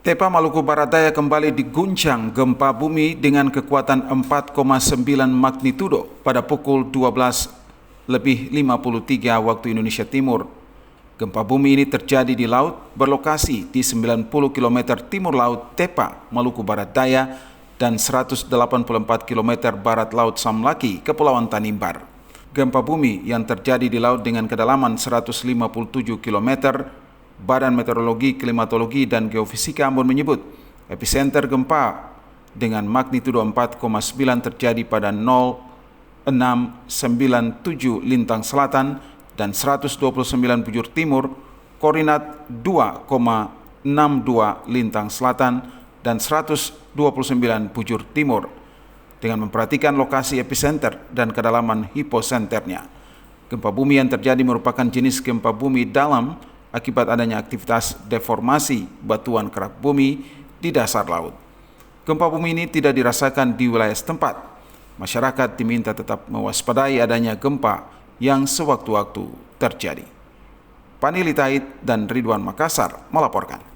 Tepa Maluku Barat Daya kembali diguncang gempa bumi dengan kekuatan 4,9 magnitudo pada pukul 12:53 waktu Indonesia Timur. Gempa bumi ini terjadi di laut berlokasi di 90 km timur laut Tepa, Maluku Barat Daya dan 184 km barat laut Samlaki, Kepulauan Tanimbar. Gempa bumi yang terjadi di laut dengan kedalaman 157 km, Badan Meteorologi, Klimatologi, dan Geofisika Ambon menyebut epicenter gempa dengan magnitudo 4,9 terjadi pada 0697 Lintang Selatan dan 129 bujur timur, koordinat 2,62 Lintang Selatan dan 129 bujur timur, dengan memperhatikan lokasi epicenter dan kedalaman hiposenternya. Gempa bumi yang terjadi merupakan jenis gempa bumi dalam akibat adanya aktivitas deformasi batuan kerak bumi di dasar laut. Gempa bumi ini tidak dirasakan di wilayah setempat. Masyarakat diminta tetap mewaspadai adanya gempa yang sewaktu-waktu terjadi. Panili Tait dan Ridwan Makassar melaporkan.